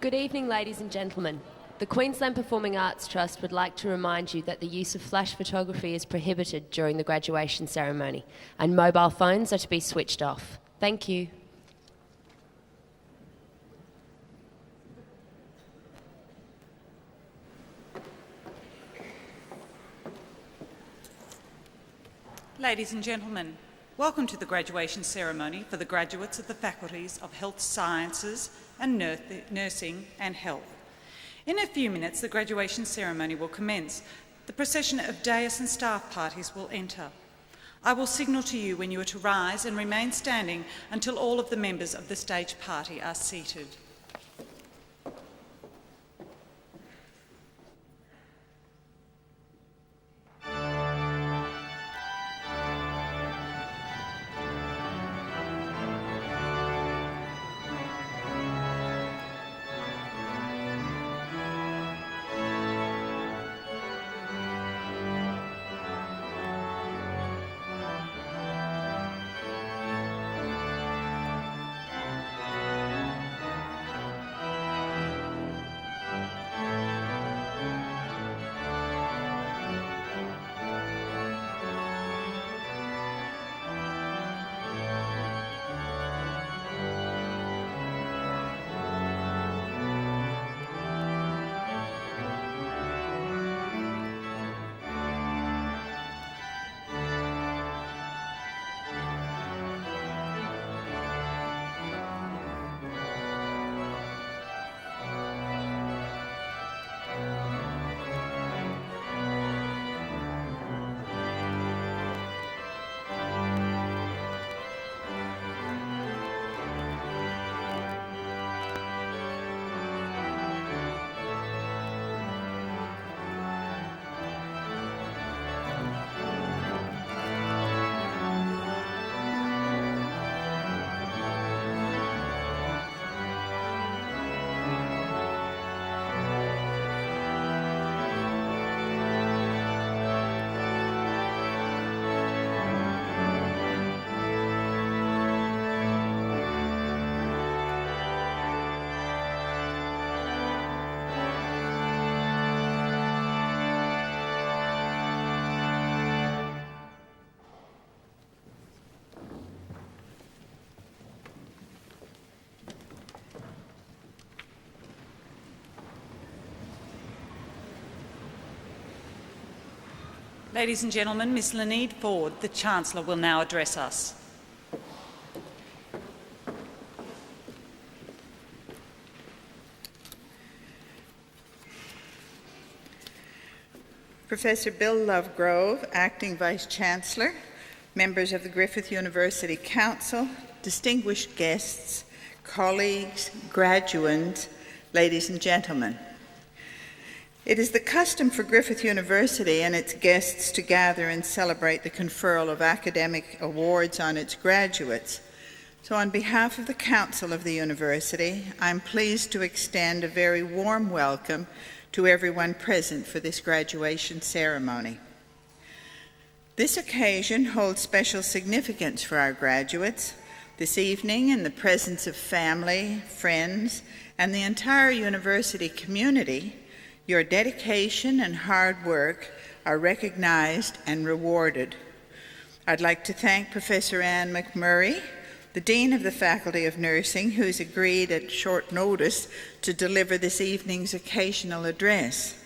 Good evening, ladies and gentlemen. The Queensland Performing Arts Trust would like to remind you that the use of flash photography is prohibited during the graduation ceremony, and mobile phones are to be switched off. Thank you. Ladies and gentlemen, welcome to the graduation ceremony for the graduates of the faculties of Health Sciences and Nursing and Health. In a few minutes, the graduation ceremony will commence. The procession of dais and staff parties will enter. I will signal to you when you are to rise and remain standing until all of the members of the stage party are seated. Ladies and gentlemen, Ms. Lenide Ford, the Chancellor, will now address us. Professor Bill Lovegrove, Acting Vice-Chancellor, members of the Griffith University Council, distinguished guests, colleagues, graduands, ladies and gentlemen. It is the custom for Griffith University and its guests to gather and celebrate the conferral of academic awards on its graduates. So on behalf of the Council of the University, I'm pleased to extend a very warm welcome to everyone present for this graduation ceremony. This occasion holds special significance for our graduates. This evening, in the presence of family, friends, and the entire university community, your dedication and hard work are recognized and rewarded. I'd like to thank Professor Anne McMurray, the Dean of the Faculty of Nursing, who's agreed at short notice to deliver this evening's occasional address.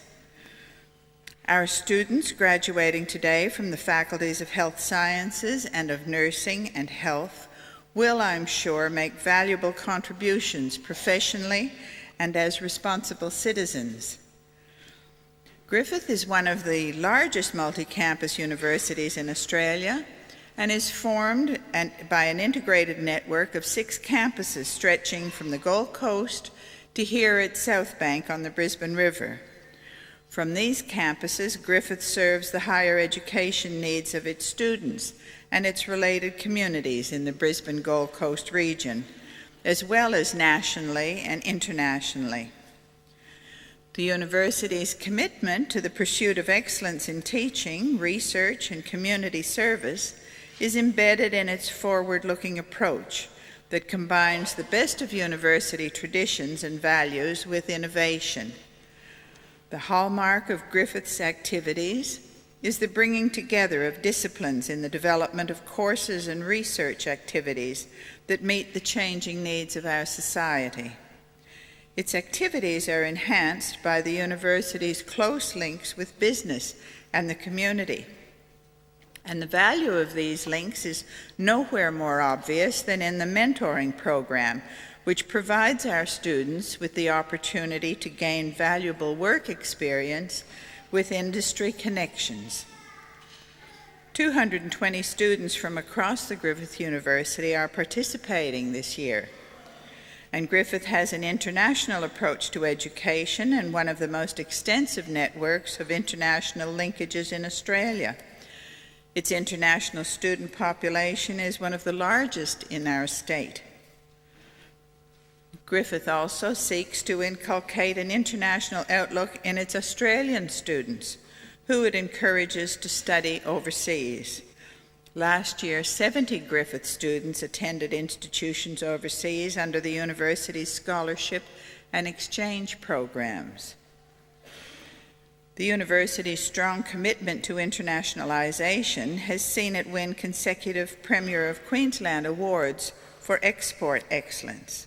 Our students graduating today from the faculties of Health Sciences and of Nursing and Health will, I'm sure, make valuable contributions professionally and as responsible citizens. Griffith is one of the largest multi-campus universities in Australia and is formed by an integrated network of 6 campuses stretching from the Gold Coast to here at South Bank on the Brisbane River. From these campuses, Griffith serves the higher education needs of its students and its related communities in the Brisbane Gold Coast region, as well as nationally and internationally. The university's commitment to the pursuit of excellence in teaching, research, and community service is embedded in its forward-looking approach, that combines the best of university traditions and values with innovation. The hallmark of Griffith's activities is the bringing together of disciplines in the development of courses and research activities that meet the changing needs of our society. Its activities are enhanced by the university's close links with business and the community. And the value of these links is nowhere more obvious than in the mentoring program, which provides our students with the opportunity to gain valuable work experience with industry connections. 220 students from across the Griffith University are participating this year. And Griffith has an international approach to education and one of the most extensive networks of international linkages in Australia. Its international student population is one of the largest in our state. Griffith also seeks to inculcate an international outlook in its Australian students, who it encourages to study overseas. Last year, 70 Griffith students attended institutions overseas under the university's scholarship and exchange programs. The university's strong commitment to internationalization has seen it win consecutive Premier of Queensland awards for export excellence.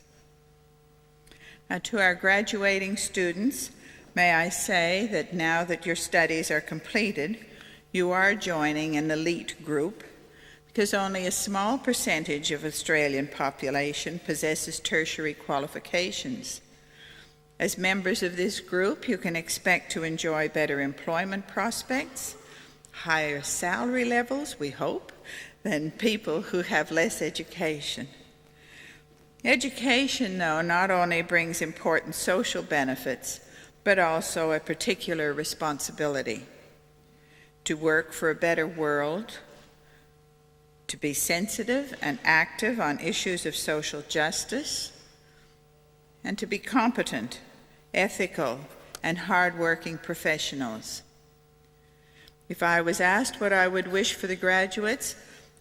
Now, to our graduating students, may I say that now that your studies are completed, you are joining an elite group, because only a small percentage of Australian population possesses tertiary qualifications. As members of this group, you can expect to enjoy better employment prospects, higher salary levels, we hope, than people who have less education. Education, though, not only brings important social benefits, but also a particular responsibility to work for a better world, to be sensitive and active on issues of social justice, and to be competent, ethical, and hard-working professionals. If I was asked what I would wish for the graduates,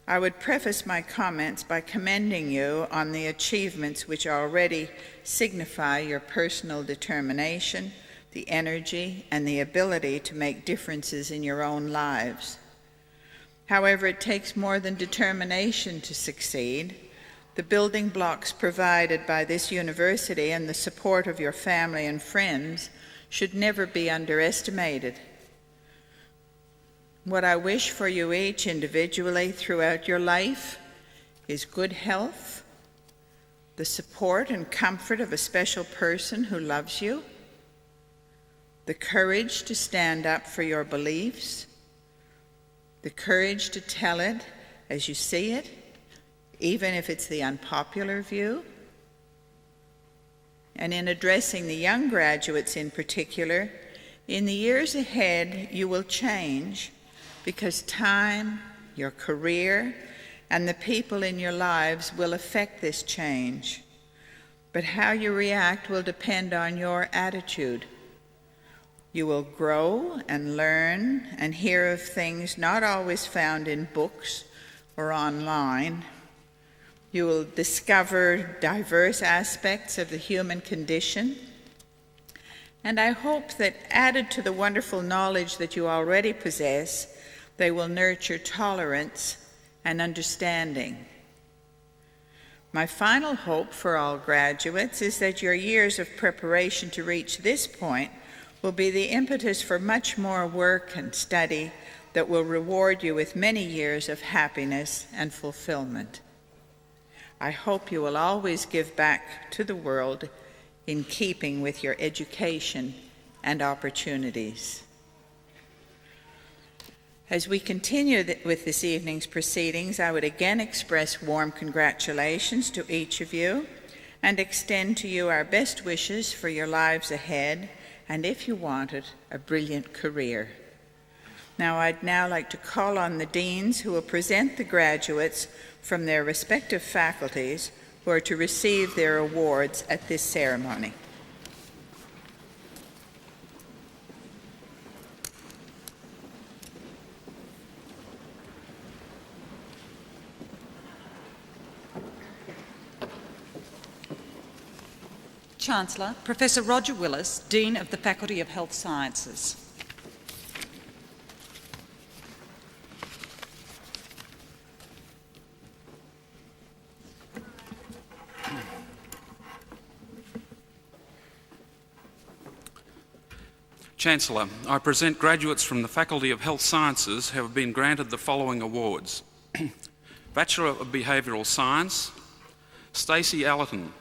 I would preface my comments by commending you on the achievements which already signify your personal determination, the energy, and the ability to make differences in your own lives. However, it takes more than determination to succeed. The building blocks provided by this university and the support of your family and friends should never be underestimated. What I wish for you each individually throughout your life is good health, the support and comfort of a special person who loves you, the courage to stand up for your beliefs, the courage to tell it as you see it, even if it's the unpopular view. And in addressing the young graduates in particular, in the years ahead you will change because time, your career, and the people in your lives will affect this change. But how you react will depend on your attitude. You will grow and learn and hear of things not always found in books or online. You will discover diverse aspects of the human condition. And I hope that added to the wonderful knowledge that you already possess, they will nurture tolerance and understanding. My final hope for all graduates is that your years of preparation to reach this point will be the impetus for much more work and study that will reward you with many years of happiness and fulfillment. I hope you will always give back to the world in keeping with your education and opportunities. As we continue with this evening's proceedings, I would again express warm congratulations to each of you and extend to you our best wishes for your lives ahead and, if you want it, a brilliant career. Now, I'd now like to call on the deans who will present the graduates from their respective faculties who are to receive their awards at this ceremony. Chancellor, Professor Roger Willis, Dean of the Faculty of Health Sciences. Chancellor, I present graduates from the Faculty of Health Sciences who have been granted the following awards. Bachelor of Behavioural Science, Stacey Allerton.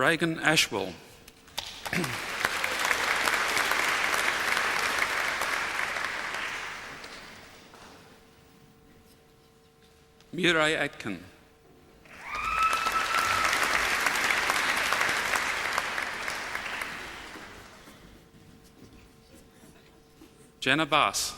Reagan Ashwell. Murray Atkin. Jenna Bass.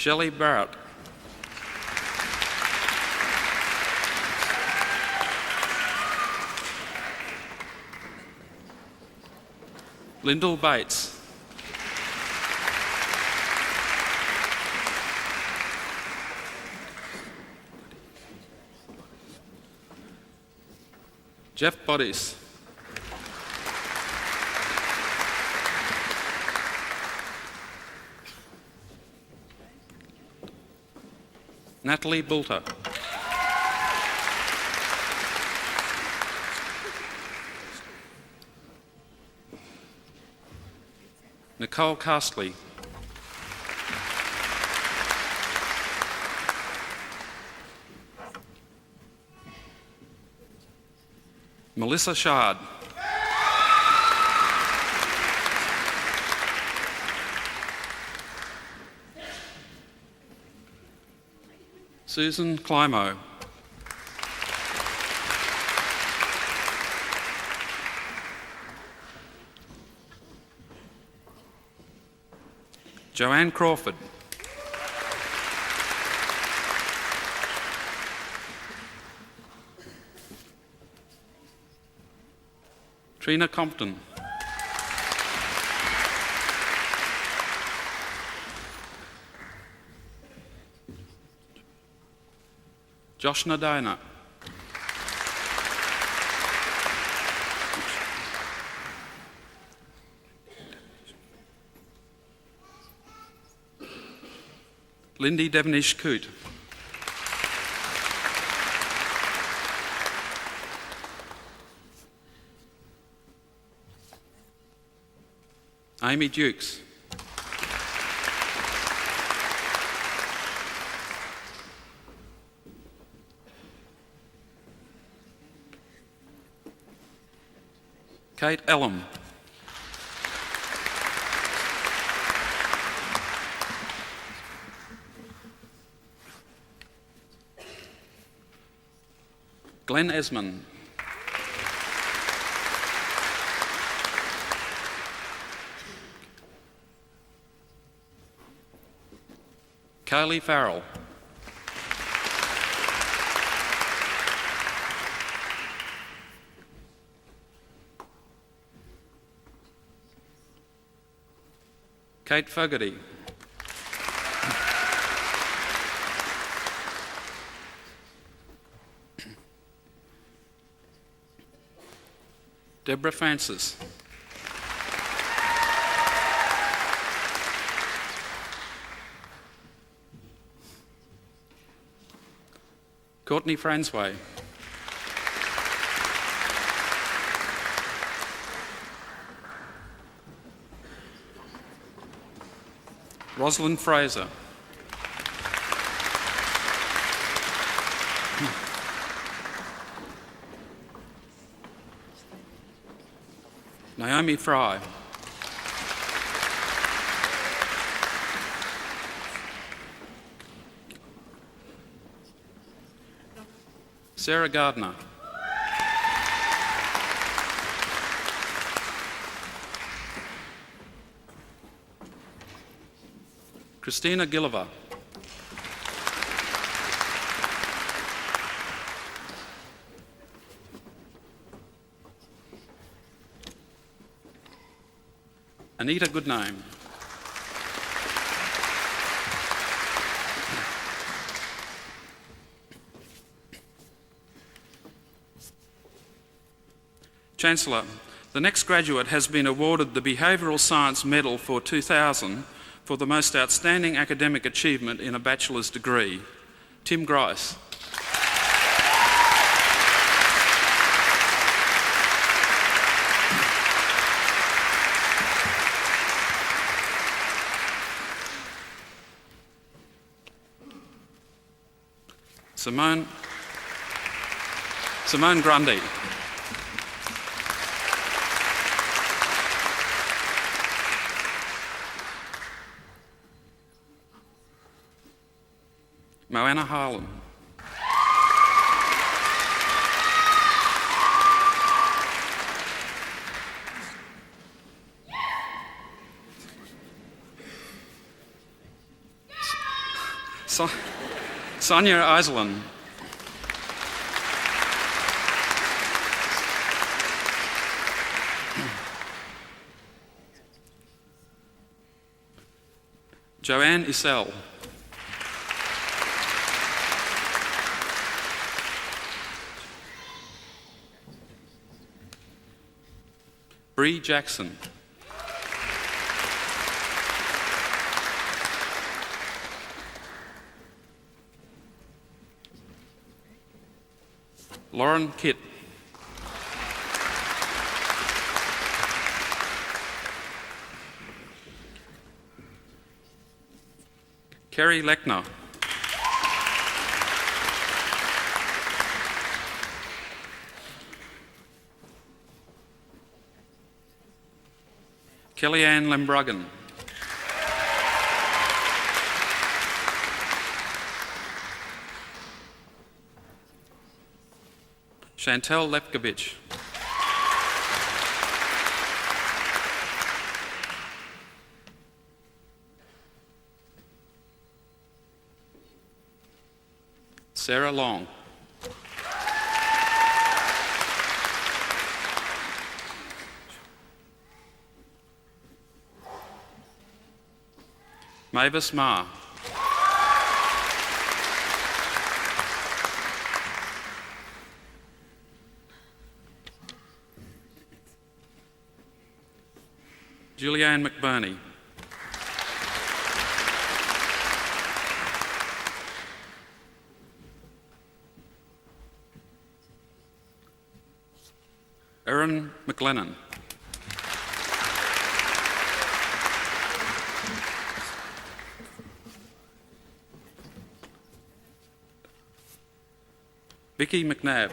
Shelley Barrett. Lyndall Bates. Jeff Boddies. Natalie Bulter. Nicole Castley. Melissa Shard. Susan Climo. Joanne Crawford. Trina Compton. Josh Nadina. Lindy Devenish Coote. Amy Dukes. Kate Ellum. Glenn Esmond. Kaylee Farrell. Kate Fogarty. Deborah Francis. Courtney Fransway. Rosalind Fraser. Naomi Fry. Sarah Gardner. Christina Gilliver. Anita Goodname. Chancellor, the next graduate has been awarded the Behavioural Science Medal for 2000 for the most outstanding academic achievement in a bachelor's degree. Tim Grice. Simone Grundy. Moana Harlan. Sonia Iselin. Joanne Isell. Bree Jackson. Lauren Kitt. Kerry Lechner. Kellyanne Lembruggen. Chantel Lepkovich. Sarah Long. Mavis Ma. Julianne McBurney. Erin McLennan. Vicky McNabb.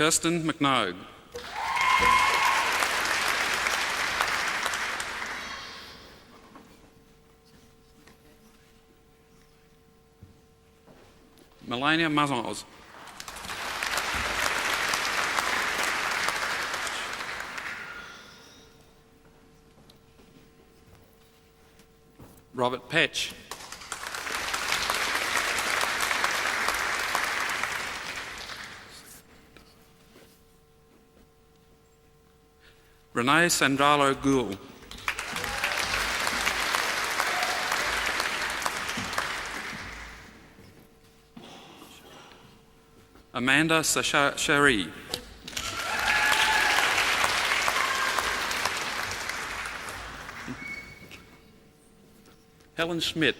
Kirsten McNogue. Melania Mazons. Robert Petch. Renee Sandralo Gould. Amanda Sashari. Helen Schmidt.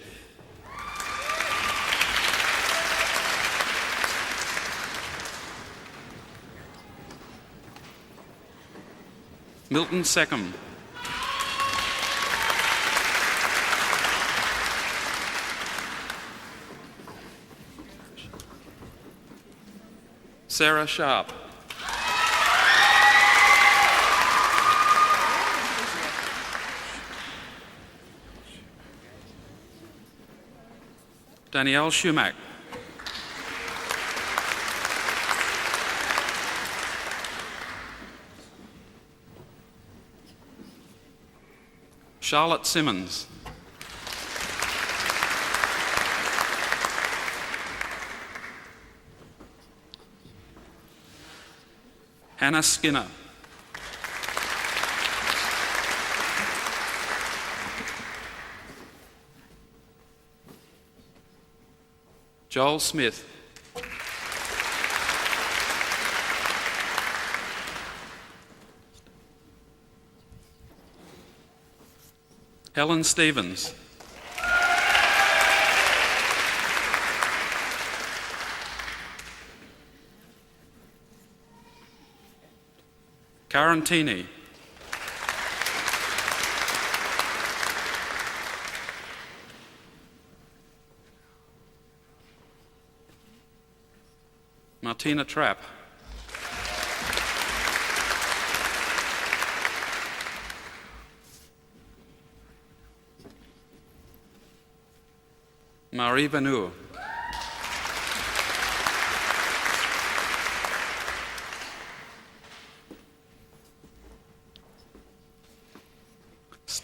Milton Seckham. Sarah Sharp. Danielle Schumack. Charlotte Simmons. Hannah Skinner. Joel Smith. Helen Stevens. Karen Tini. Martina Trapp. Marie Vanur.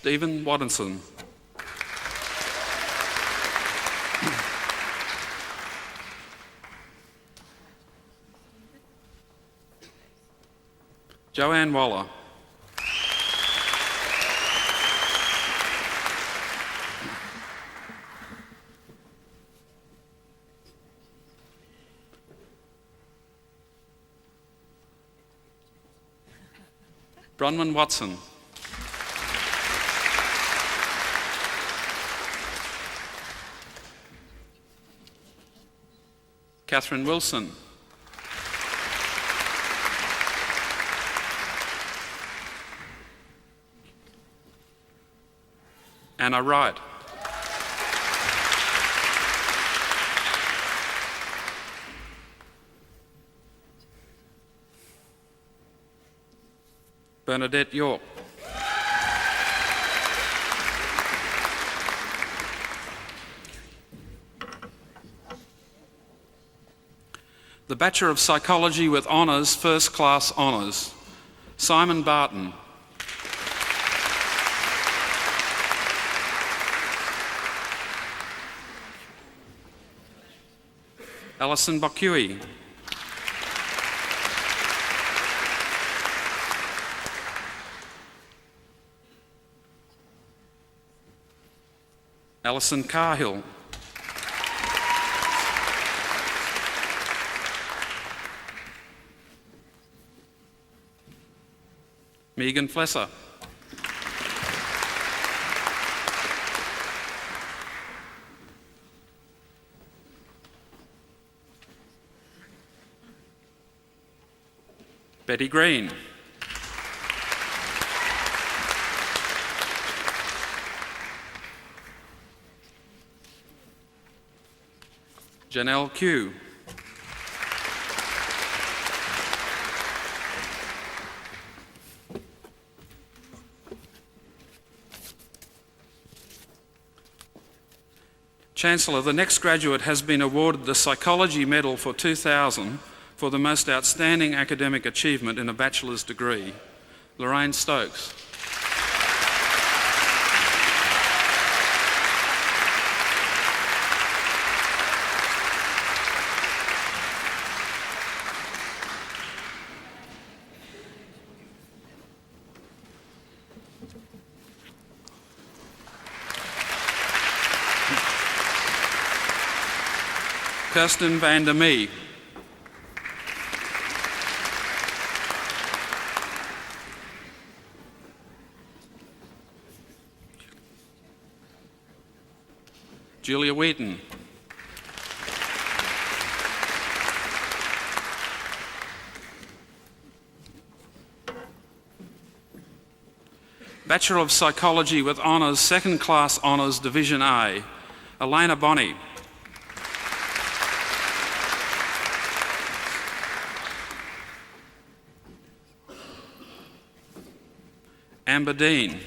Stephen Waddinson. Joanne Waller. Bronwyn Watson. Catherine Wilson. Anna Wright. Bernadette York. The Bachelor of Psychology with Honours, First Class Honours, Simon Barton. Alison Bocui. Alison Carhill. Megan Flesser. Betty Green. Janelle Q. Chancellor, the next graduate has been awarded the Psychology Medal for 2000 for the most outstanding academic achievement in a bachelor's degree. Lorraine Stokes. Kirsten van der Mee. Julia Wheaton. Bachelor of Psychology with Honours, Second Class Honours, Division A, Elena Bonney. Amber Dean.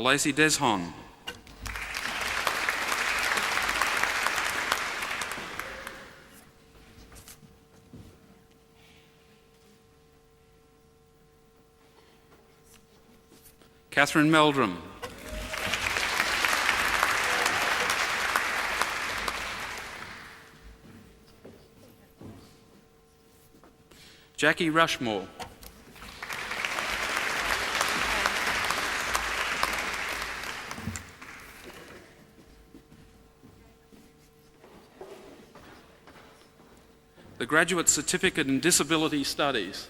Lacey Deshon. Catherine Meldrum. Jackie Rushmore. The Graduate Certificate in Disability Studies.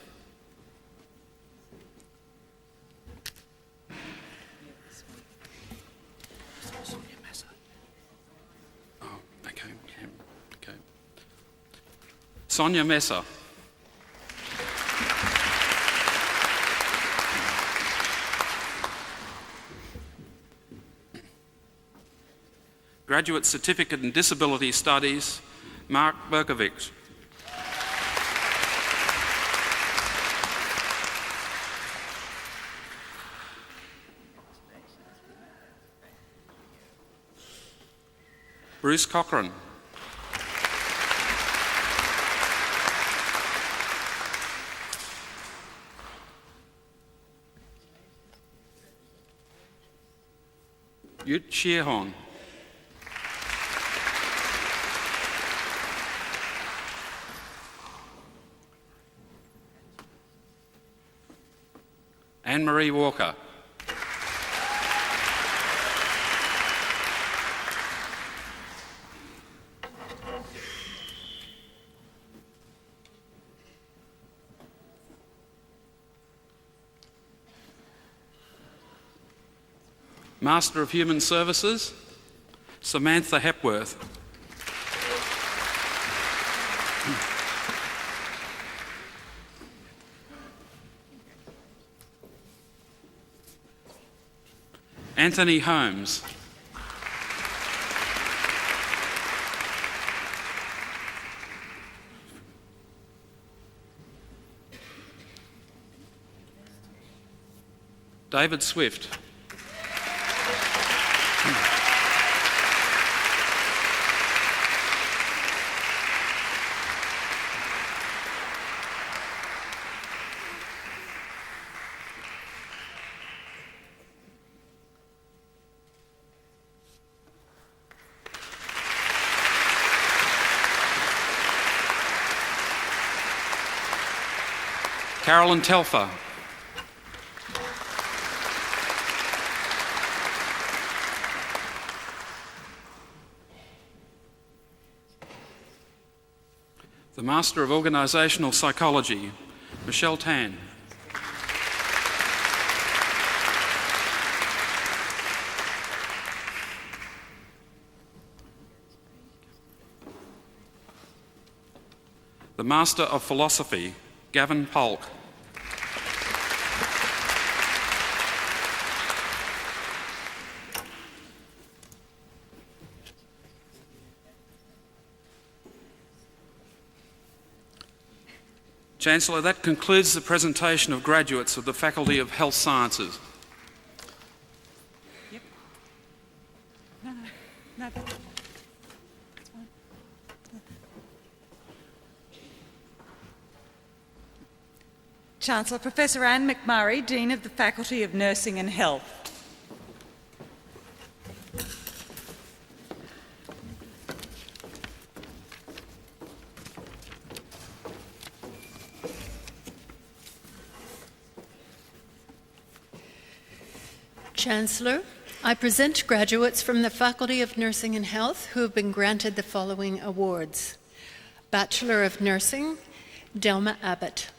Sonia Messer. Graduate Certificate in Disability Studies, Mark Berkovic. Bruce Cochran. Yut Shearhorn. Anne-Marie Walker. Master of Human Services, Samantha Hepworth. Anthony Holmes. David Swift. Carolyn Telfer. The Master of Organisational Psychology, Michelle Tan. The Master of Philosophy, Gavin Polk. Chancellor, that concludes the presentation of graduates of the Faculty of Health Sciences. Yep. No, that's fine. Chancellor Professor Anne McMurray, Dean of the Faculty of Nursing and Health. Chancellor, I present graduates from the Faculty of Nursing and Health who have been granted the following awards. Bachelor of Nursing, Delma Abbott.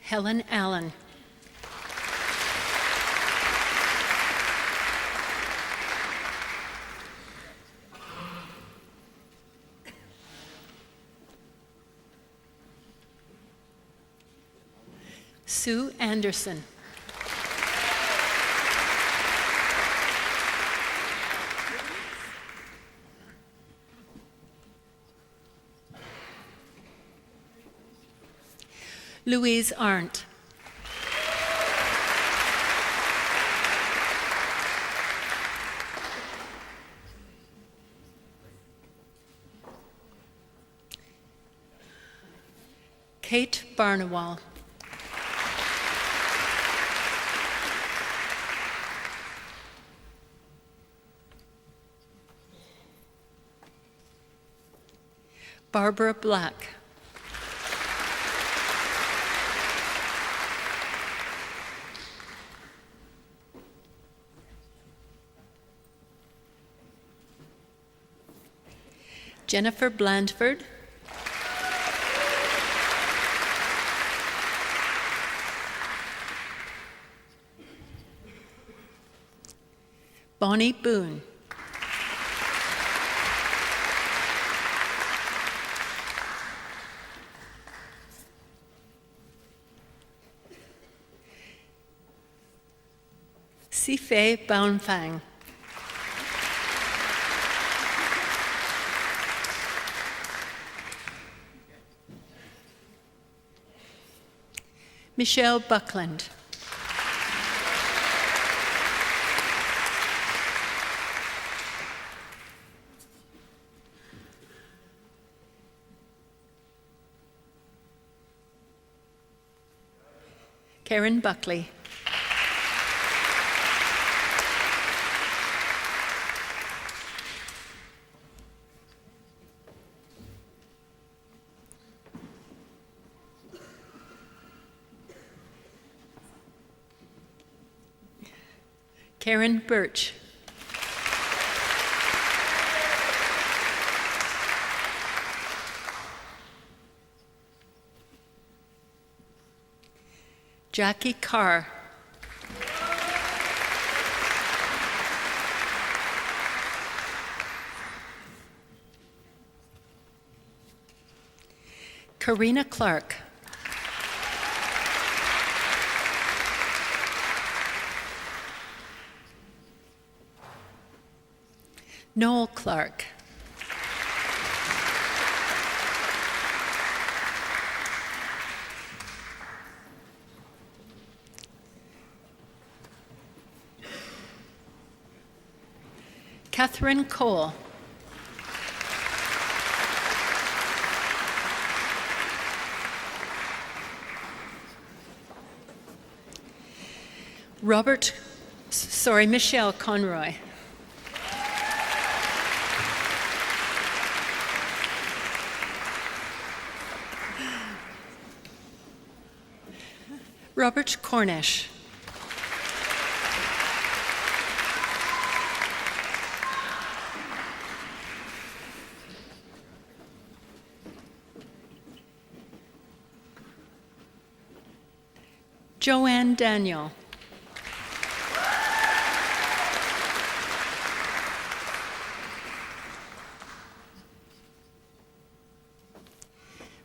Helen Allen. Sue Anderson. Louise Arndt. Kate Barnewall. Barbara Black. Jennifer Blandford. Bonnie Boone. Sifei Baunfang. Michelle Buckland. Karen Buckley. Karen Birch. Jackie Carr. Karina Clark. Noel Clark. Catherine Cole. Michelle Conroy. Robert Cornish. Joanne Daniel.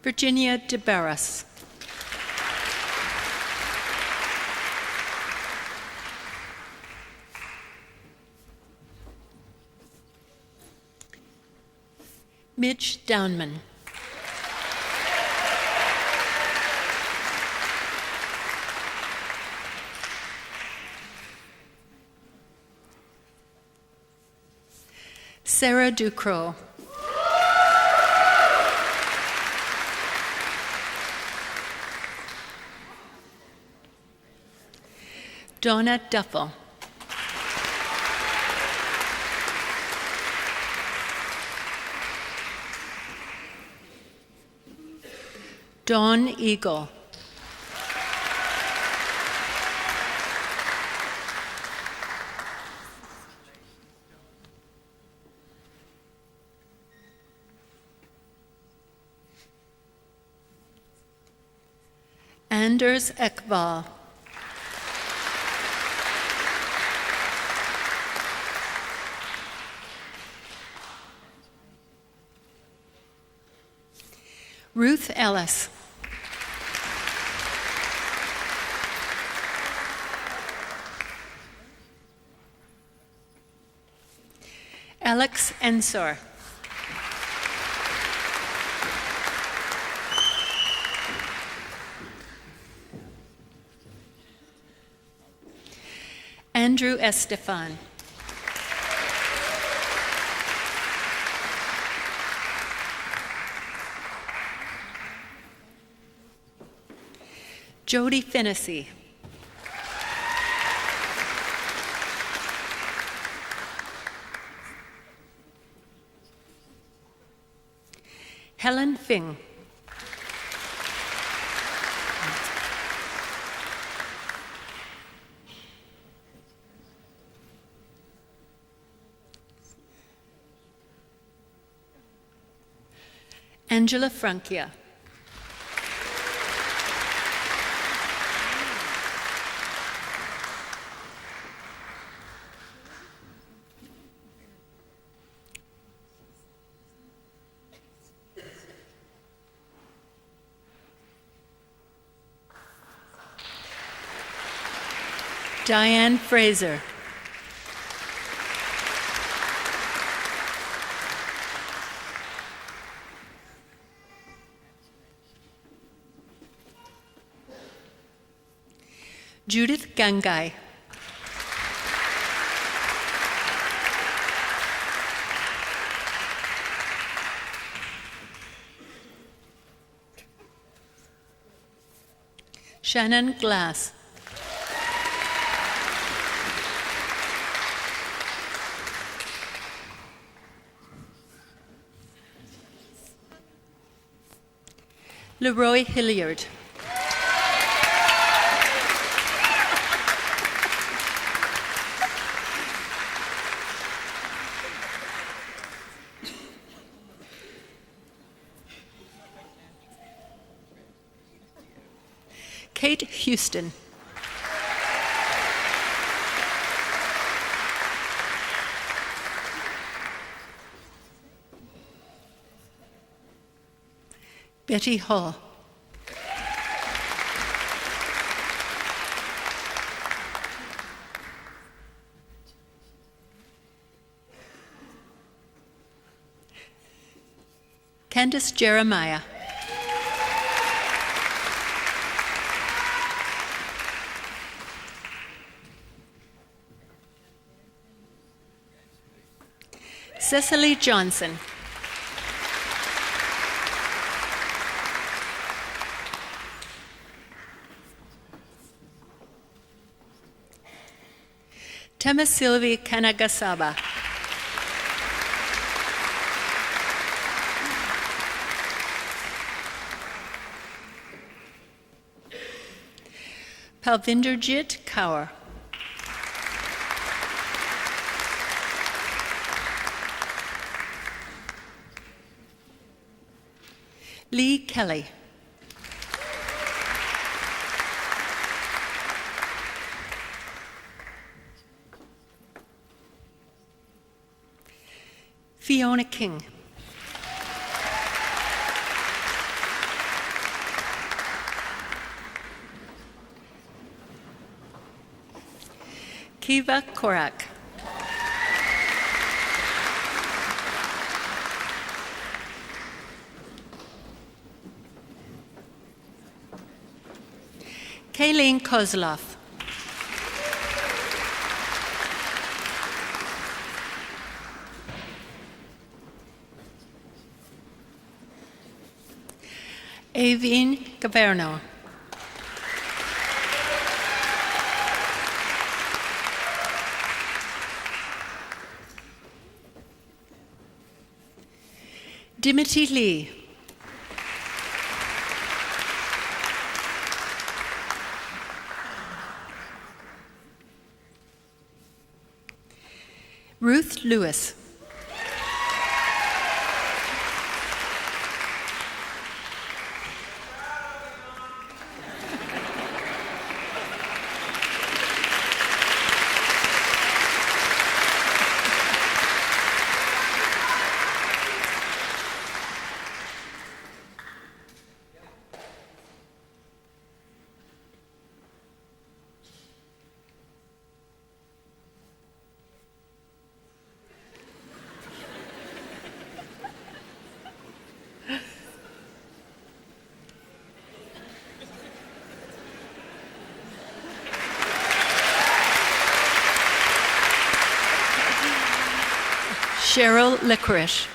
Virginia DeBarras. Midge Downman. Sarah Ducrot. Donna Duffel. Dawn Eagle. Anders Ekval. Ruth Ellis. Alex Ensor. Andrew Estefan. Jody Fennessy. Helen Fing. Angela Frankia. Diane Fraser. Judith Gangai. Shannon Glass. Leroy Hilliard. Kate Houston. Betty Hall. Candace Jeremiah. Cecily Johnson. Temasilvi Kanagasaba. Palvinderjit Kaur. Lee Kelly. Fiona King. Kiva Korak. Kayleen Kozlov. Aveen Gaverno. Dimity Lee. Ruth Lewis. Cheryl Licorice.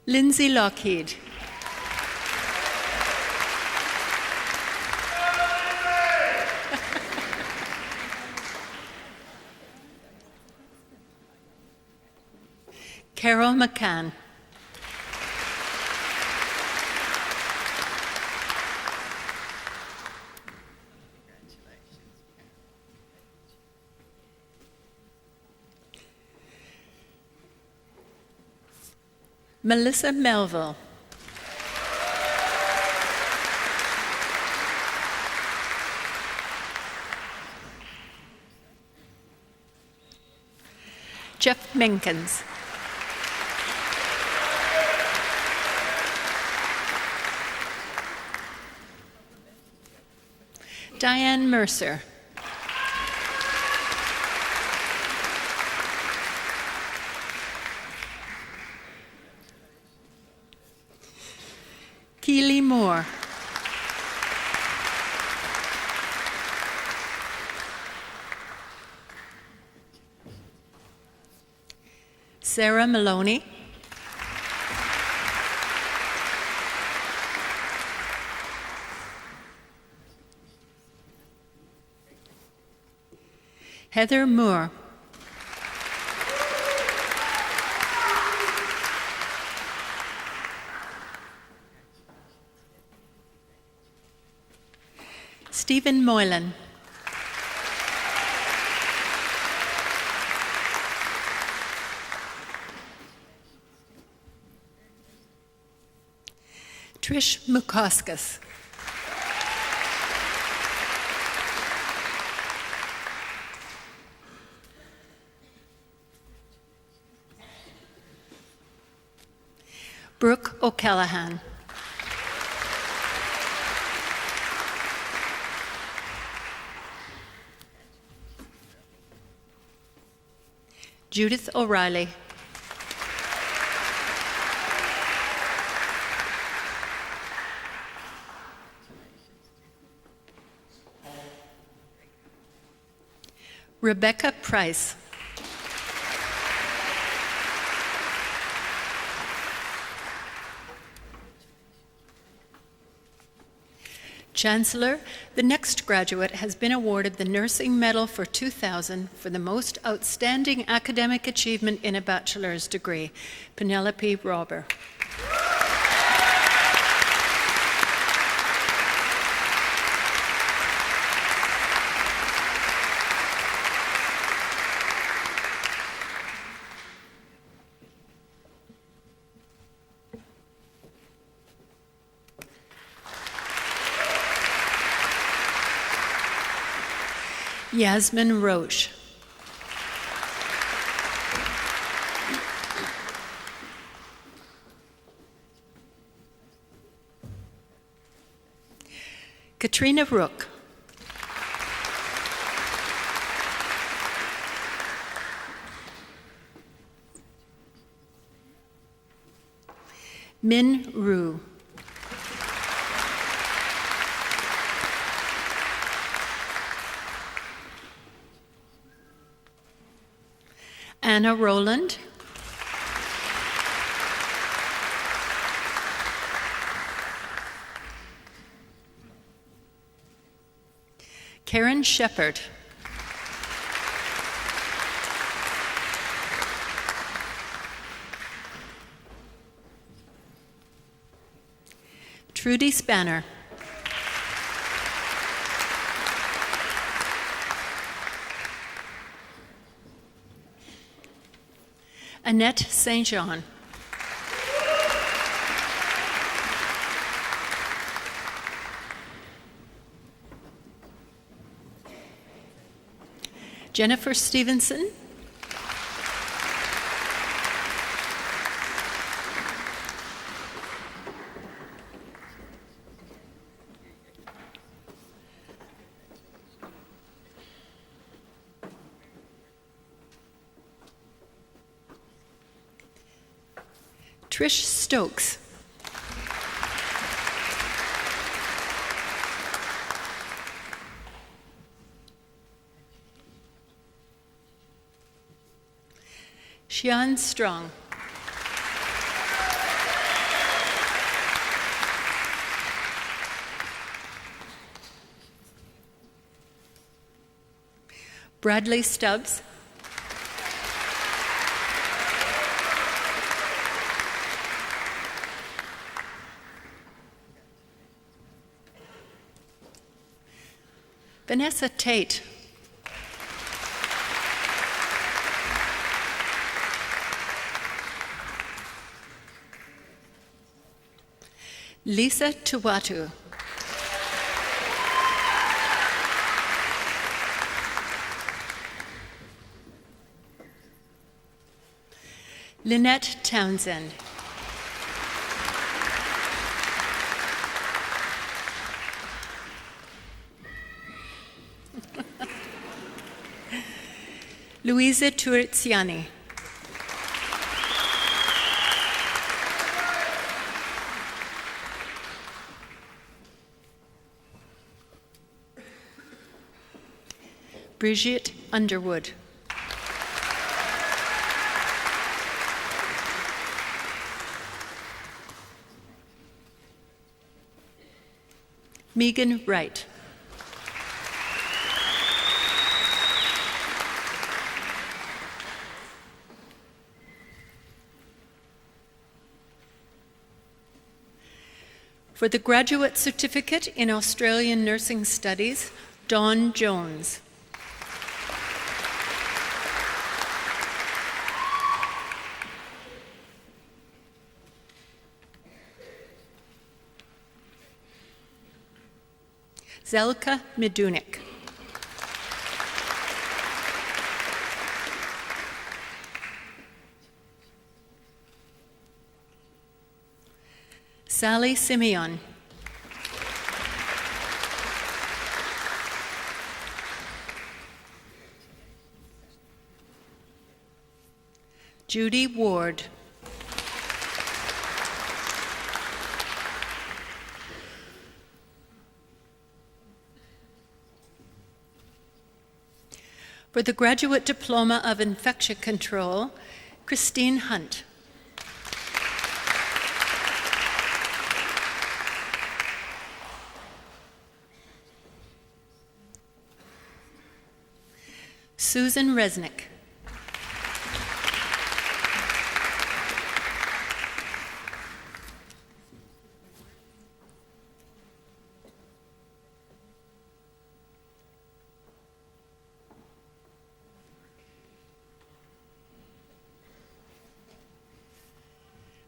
Lindsay Lockheed. Carol McCann. Melissa Melville. Jeff Menkins. Diane Mercer. Keely Moore. Sarah Maloney. Heather Moore. Stephen Moylan. Trish Mukauskas. Brooke O'Callahan. Judith O'Reilly. Rebecca Price. Chancellor, the next graduate has been awarded the Nursing Medal for 2000 for the most outstanding academic achievement in a bachelor's degree, Penelope Robber. Yasmin Roche. Katrina Rook. Min Rue. Anna Rowland. Karen Shepard. Trudy Spanner. Annette St. John. Jennifer Stevenson. Trish Stokes. Shian Strong. Bradley Stubbs. Vanessa Tate. Lisa Tuwatu. Lynette Townsend. Luisa Turiziani. Brigitte Underwood. Megan Wright. For the Graduate Certificate in Australian Nursing Studies, Dawn Jones. Zelka Midunik. Sally Simeon. Judy Ward. For the Graduate Diploma of Infection Control, Christine Hunt. Susan Resnick.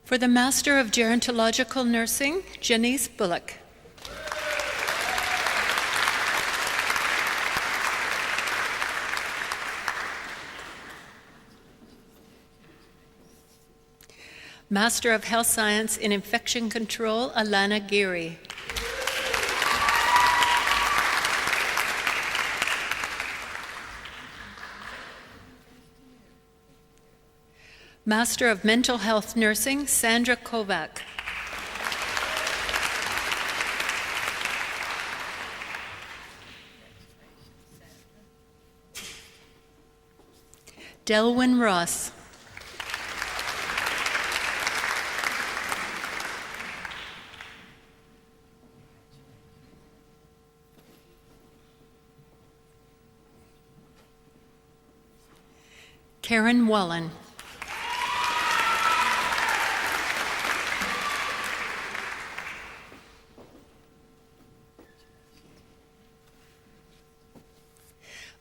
For the Master of Gerontological Nursing, Janice Bullock. Master of Health Science in Infection Control, Alana Geary. Master of Mental Health Nursing, Sandra Kovac. Delwyn Ross. Karen Wallen.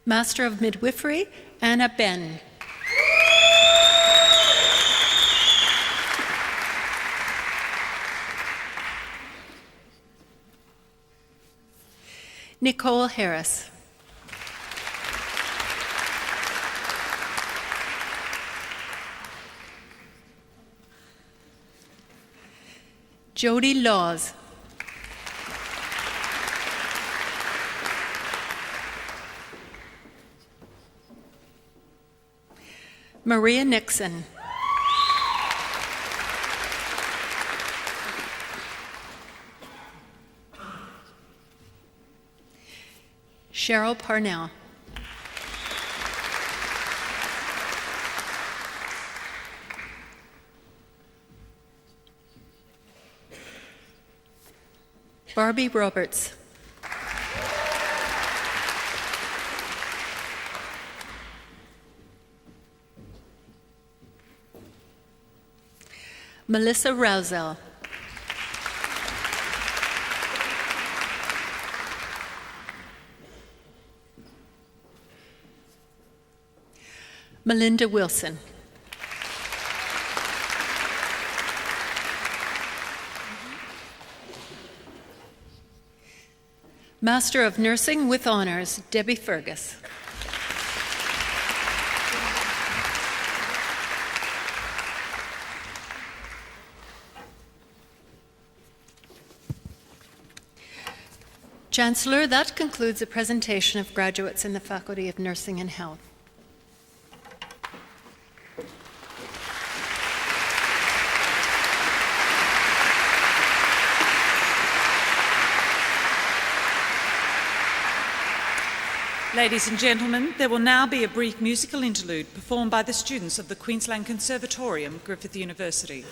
Master of Midwifery, Anna Ben. Nicole Harris. Jody Laws. Maria Nixon. Cheryl Parnell. Barbie Roberts. Melissa Rousel. Melinda Wilson. Master of Nursing with Honors, Debbie Fergus. Chancellor, that concludes the presentation of graduates in the Faculty of Nursing and Health. Ladies and gentlemen, there will now be a brief musical interlude performed by the students of the Queensland Conservatorium, Griffith University.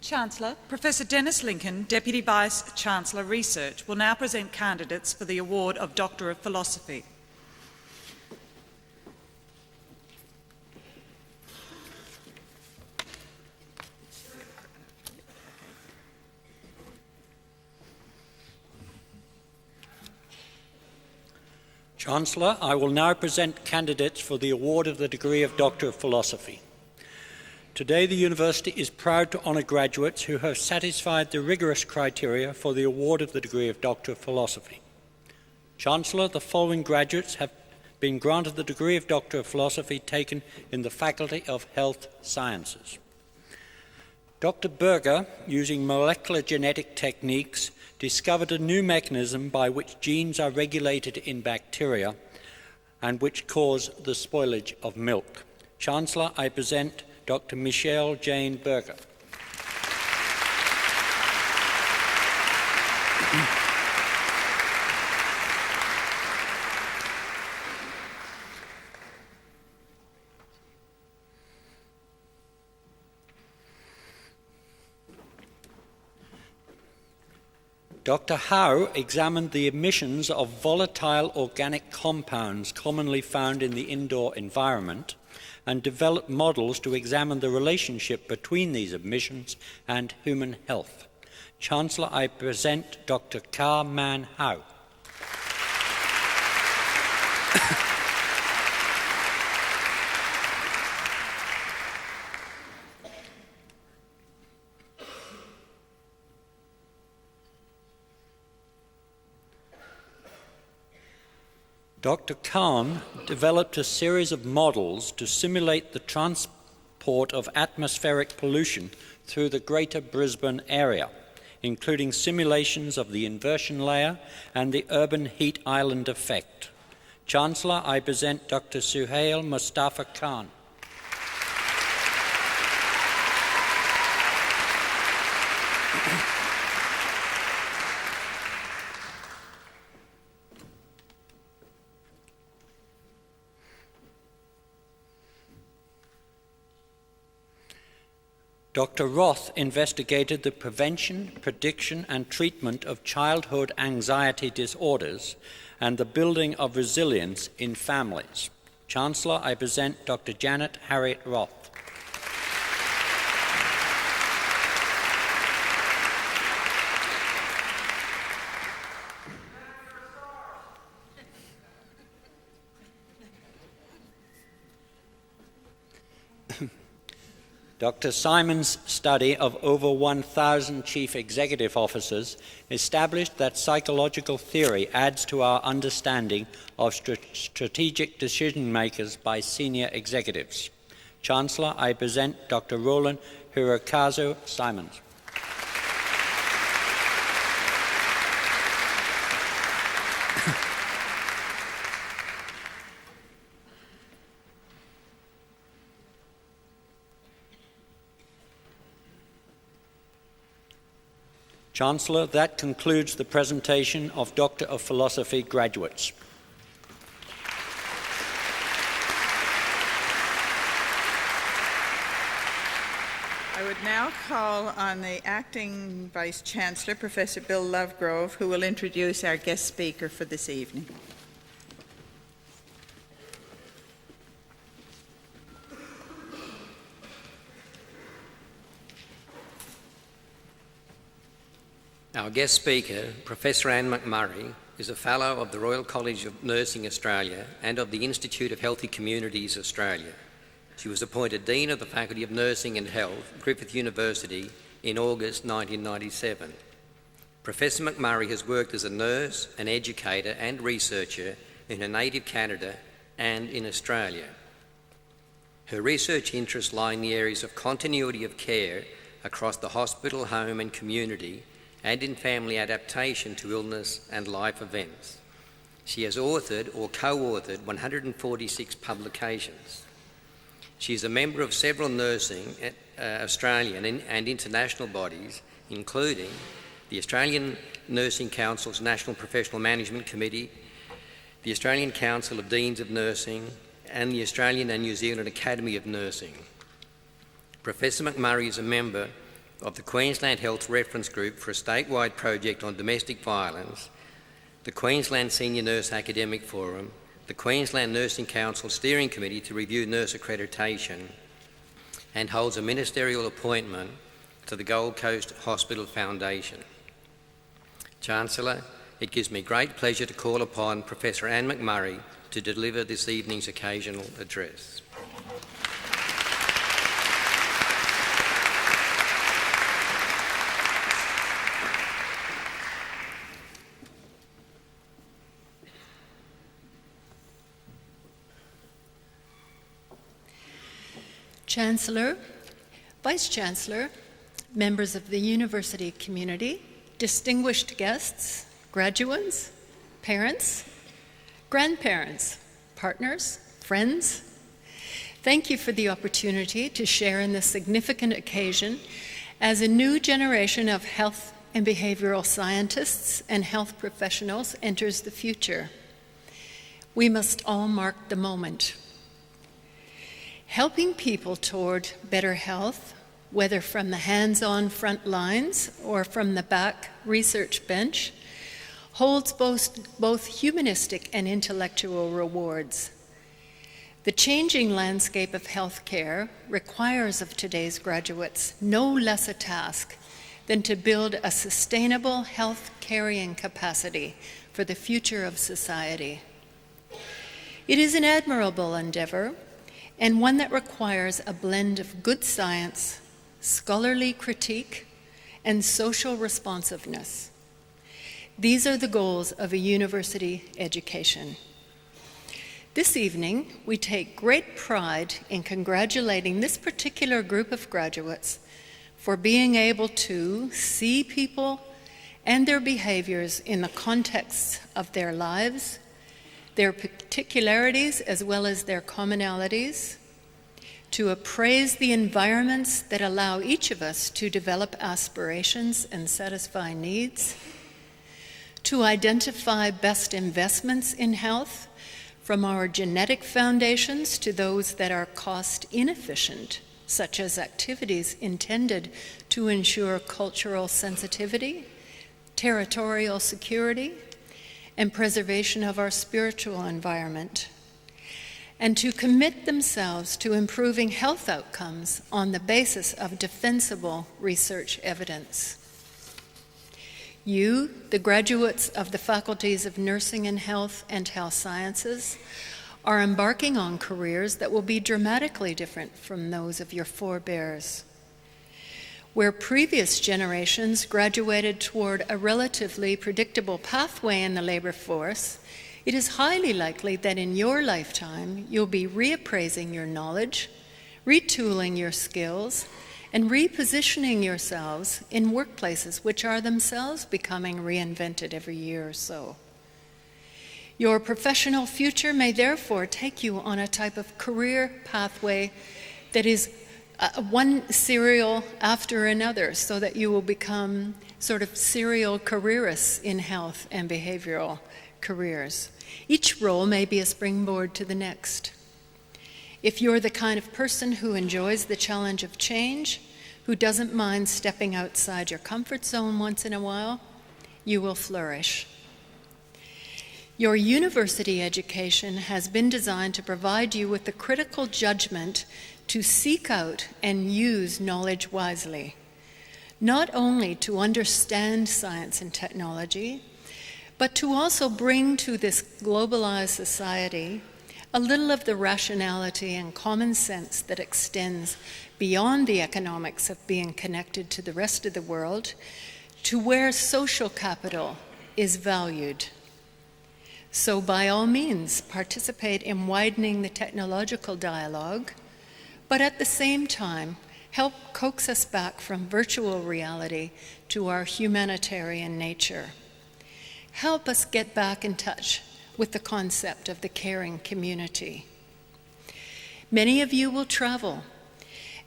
Chancellor, Professor Dennis Lincoln, Deputy Vice-Chancellor Research, will now present candidates for the award of Doctor of Philosophy. Chancellor, I will now present candidates for the award of the degree of Doctor of Philosophy. Today, the University is proud to honour graduates who have satisfied the rigorous criteria for the award of the degree of Doctor of Philosophy. Chancellor, the following graduates have been granted the degree of Doctor of Philosophy taken in the Faculty of Health Sciences. Dr. Berger, using molecular genetic techniques, discovered a new mechanism by which genes are regulated in bacteria and which cause the spoilage of milk. Chancellor, I present Dr. Michelle Jane Berger. Dr. Howe examined the emissions of volatile organic compounds commonly found in the indoor environment and developed models to examine the relationship between these emissions and human health. Chancellor, I present Dr. Ka-Man Howe. Dr. Kahn developed a series of models to simulate the transport of atmospheric pollution through the Greater Brisbane area, including simulations of the inversion layer and the urban heat island effect. Chancellor, I present Dr. Suhail Mustafa Khan. Dr. Roth investigated the prevention, prediction and treatment of childhood anxiety disorders and the building of resilience in families. Chancellor, I present Dr. Janet Harriet Roth. Dr. Simon's study of over 1,000 chief executive officers established that psychological theory adds to our understanding of strategic decision makers by senior executives. Chancellor, I present Dr. Roland Hirokazu Simons. Chancellor, that concludes the presentation of Doctor of Philosophy graduates. I would now call on the Acting Vice-Chancellor, Professor Bill Lovegrove, who will introduce our guest speaker for this evening. Our guest speaker, Professor Anne McMurray, is a Fellow of the Royal College of Nursing Australia and of the Institute of Healthy Communities Australia. She was appointed Dean of the Faculty of Nursing and Health, Griffith University, in August 1997. Professor McMurray has worked as a nurse, an educator and researcher in her native Canada and in Australia. Her research interests lie in the areas of continuity of care across the hospital, home and community, and in family adaptation to illness and life events. She has authored or co-authored 146 publications. She is a member of several nursing Australian and international bodies, including the Australian Nursing Council's National Professional Management Committee, the Australian Council of Deans of Nursing, and the Australian and New Zealand Academy of Nursing. Professor McMurray is a member of the Queensland Health Reference Group for a statewide project on domestic violence, the Queensland Senior Nurse Academic Forum, the Queensland Nursing Council Steering Committee to review nurse accreditation, and holds a ministerial appointment to the Gold Coast Hospital Foundation. Chancellor, it gives me great pleasure to call upon Professor Anne McMurray to deliver this evening's occasional address. Chancellor, Vice-Chancellor, members of the university community, distinguished guests, graduates, parents, grandparents, partners, friends, thank you for the opportunity to share in this significant occasion as a new generation of health and behavioral scientists and health professionals enters the future. We must all mark the moment. Helping people toward better health, whether from the hands-on front lines or from the back research bench, holds both humanistic and intellectual rewards. The changing landscape of healthcare requires of today's graduates no less a task than to build a sustainable health carrying capacity for the future of society. It is an admirable endeavor, and one that requires a blend of good science, scholarly critique, and social responsiveness. These are the goals of a university education. This evening, we take great pride in congratulating this particular group of graduates for being able to see people and their behaviors in the context of their lives, their particularities as well as their commonalities, to appraise the environments that allow each of us to develop aspirations and satisfy needs, to identify best investments in health, from our genetic foundations to those that are cost inefficient, such as activities intended to ensure cultural sensitivity, territorial security, and preservation of our spiritual environment, and to commit themselves to improving health outcomes on the basis of defensible research evidence. You, the graduates of the faculties of Nursing and Health and Health Sciences, are embarking on careers that will be dramatically different from those of your forebears. Where previous generations graduated toward a relatively predictable pathway in the labor force, it is highly likely that in your lifetime you'll be reappraising your knowledge, retooling your skills, and repositioning yourselves in workplaces which are themselves becoming reinvented every year or so. Your professional future may therefore take you on a type of career pathway that is one serial after another, so that you will become sort of serial careerists in health and behavioral careers. Each role may be a springboard to the next. If you're the kind of person who enjoys the challenge of change, who doesn't mind stepping outside your comfort zone once in a while, you will flourish. Your university education has been designed to provide you with the critical judgment to seek out and use knowledge wisely, not only to understand science and technology, but to also bring to this globalized society a little of the rationality and common sense that extends beyond the economics of being connected to the rest of the world to where social capital is valued. So by all means, participate in widening the technological dialogue, but at the same time, help coax us back from virtual reality to our humanitarian nature. Help us get back in touch with the concept of the caring community. Many of you will travel.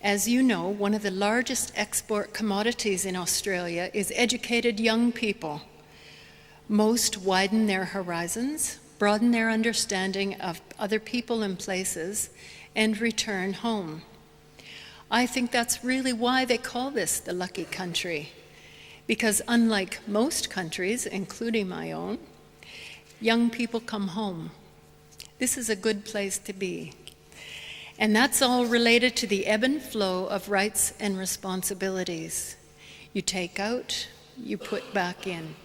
As you know, one of the largest export commodities in Australia is educated young people. Most widen their horizons, broaden their understanding of other people and places, and return home. I think that's really why they call this the lucky country, because unlike most countries, including my own, young people come home. This is a good place to be. And that's all related to the ebb and flow of rights and responsibilities. You take out, you put back in.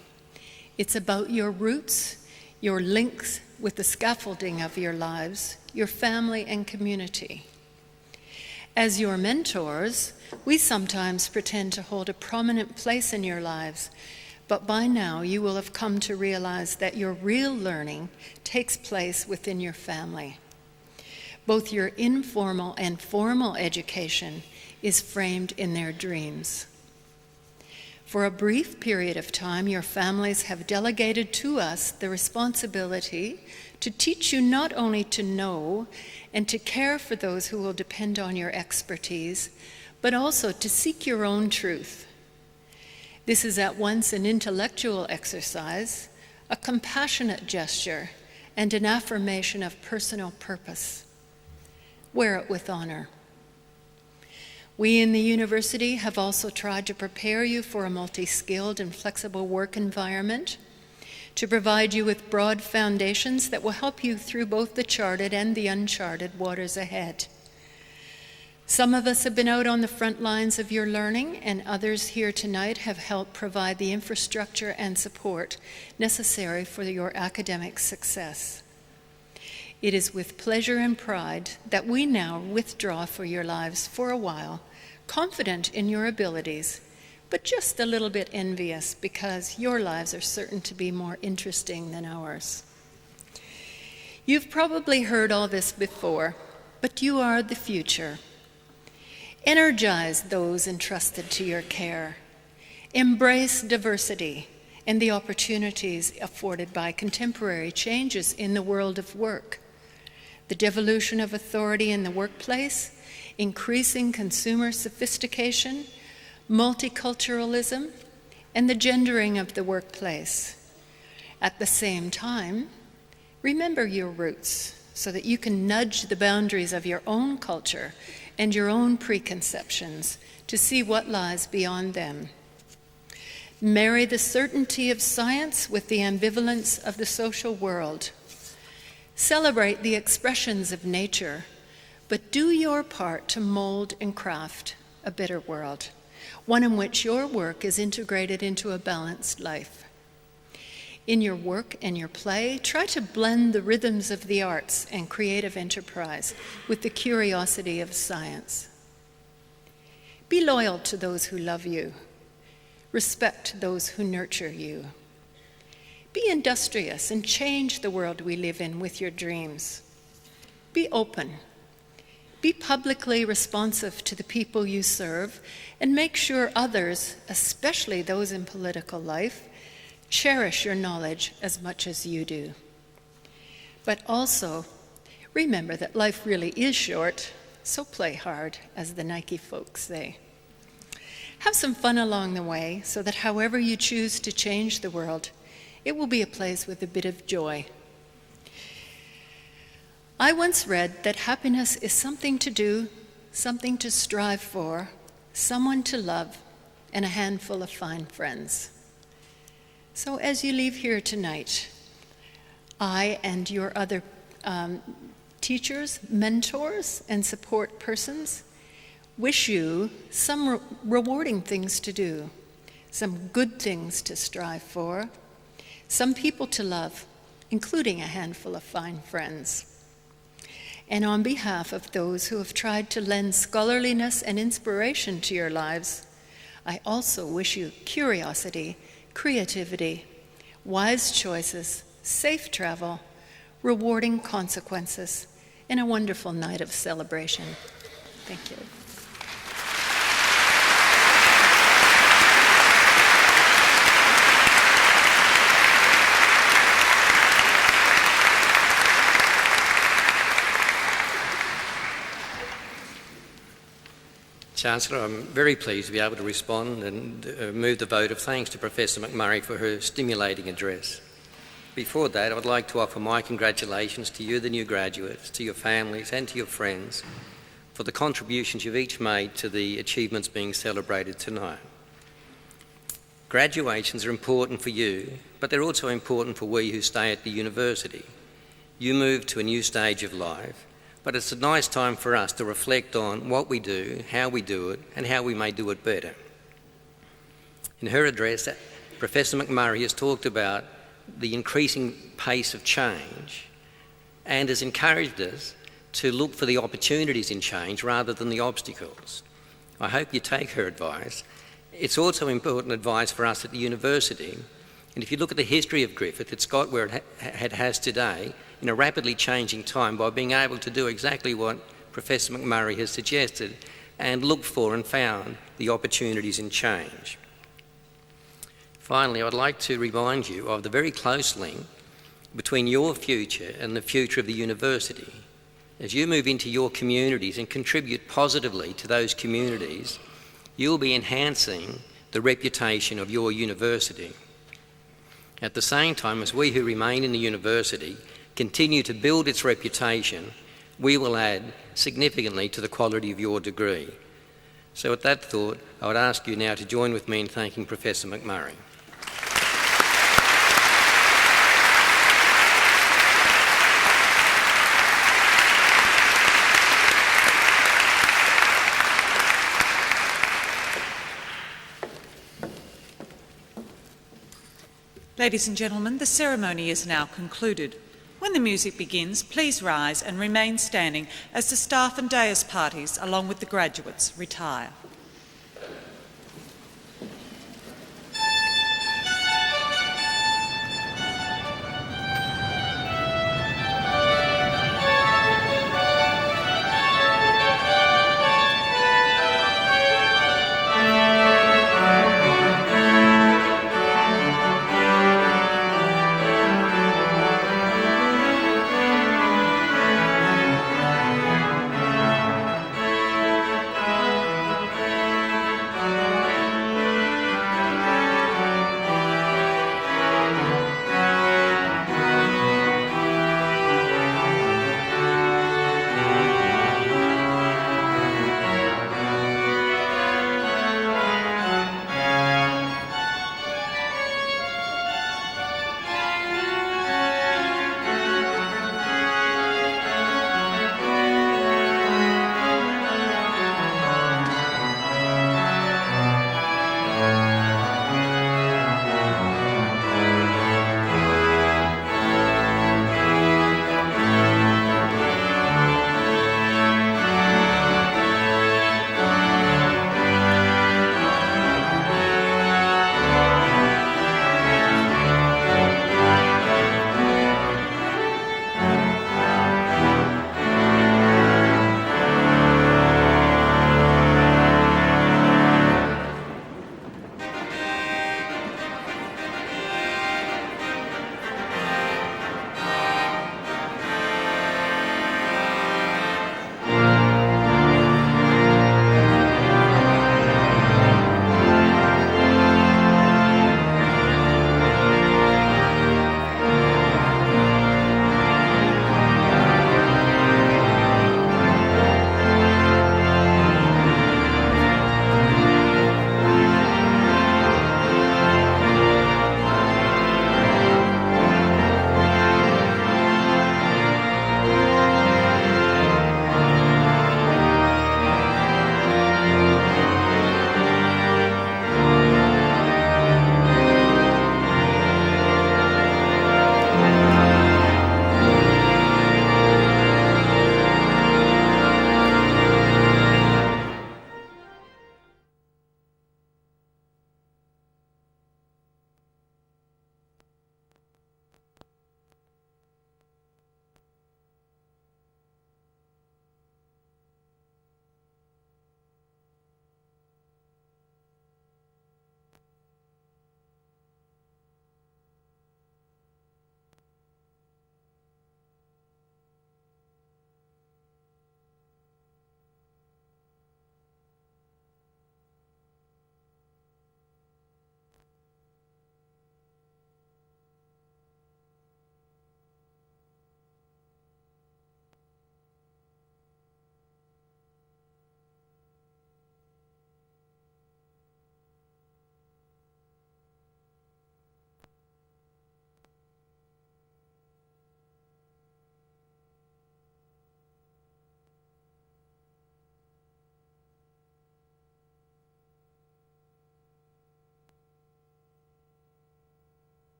It's about your roots, your links with the scaffolding of your lives, your family and community. As your mentors, we sometimes pretend to hold a prominent place in your lives, but by now you will have come to realize that your real learning takes place within your family. Both your informal and formal education is framed in their dreams. For a brief period of time, your families have delegated to us the responsibility to teach you not only to know and to care for those who will depend on your expertise, but also to seek your own truth. This is at once an intellectual exercise, a compassionate gesture, and an affirmation of personal purpose. Wear it with honor. We in the university have also tried to prepare you for a multi-skilled and flexible work environment, to provide you with broad foundations that will help you through both the charted and the uncharted waters ahead. Some of us have been out on the front lines of your learning, and others here tonight have helped provide the infrastructure and support necessary for your academic success. It is with pleasure and pride that we now withdraw for your lives for a while, confident in your abilities, but just a little bit envious because your lives are certain to be more interesting than ours. You've probably heard all this before, but you are the future. Energize those entrusted to your care. Embrace diversity and the opportunities afforded by contemporary changes in the world of work. The devolution of authority in the workplace, increasing consumer sophistication, multiculturalism, and the gendering of the workplace. At the same time, remember your roots so that you can nudge the boundaries of your own culture and your own preconceptions to see what lies beyond them. Marry the certainty of science with the ambivalence of the social world. Celebrate the expressions of nature, but do your part to mold and craft a better world, one in which your work is integrated into a balanced life. In your work and your play, try to blend the rhythms of the arts and creative enterprise with the curiosity of science. Be loyal to those who love you. Respect those who nurture you. Be industrious and change the world we live in with your dreams. Be open. Be publicly responsive to the people you serve, and make sure others, especially those in political life, cherish your knowledge as much as you do. But also, remember that life really is short, so play hard, as the Nike folks say. Have some fun along the way so that however you choose to change the world, it will be a place with a bit of joy. I once read that happiness is something to do, something to strive for, someone to love, and a handful of fine friends. So as you leave here tonight, I and your other teachers, mentors, and support persons wish you some rewarding things to do, some good things to strive for, some people to love, including a handful of fine friends. And on behalf of those who have tried to lend scholarliness and inspiration to your lives, I also wish you curiosity, creativity, wise choices, safe travel, rewarding consequences, and a wonderful night of celebration. Thank you. Chancellor, I'm very pleased to be able to respond and move the vote of thanks to Professor McMurray for her stimulating address. Before that, I would like to offer my congratulations to you, the new graduates, to your families and to your friends for the contributions you've each made to the achievements being celebrated tonight. Graduations are important for you, but they're also important for we who stay at the university. You move to a new stage of life, but it's a nice time for us to reflect on what we do, how we do it, and how we may do it better. In her address, Professor McMurray has talked about the increasing pace of change and has encouraged us to look for the opportunities in change rather than the obstacles. I hope you take her advice. It's also important advice for us at the university, and if you look at the history of Griffith, it's got where it has today in a rapidly changing time by being able to do exactly what Professor McMurray has suggested and looked for and found the opportunities in change. Finally, I would like to remind you of the very close link between your future and the future of the university. As you move into your communities and contribute positively to those communities, you'll be enhancing the reputation of your university. At the same time, as we who remain in the university continue to build its reputation, we will add significantly to the quality of your degree. So with that thought, I would ask you now to join with me in thanking Professor McMurray. Ladies and gentlemen, the ceremony is now concluded. When the music begins, please rise and remain standing as the staff and dais parties, along with the graduates, retire.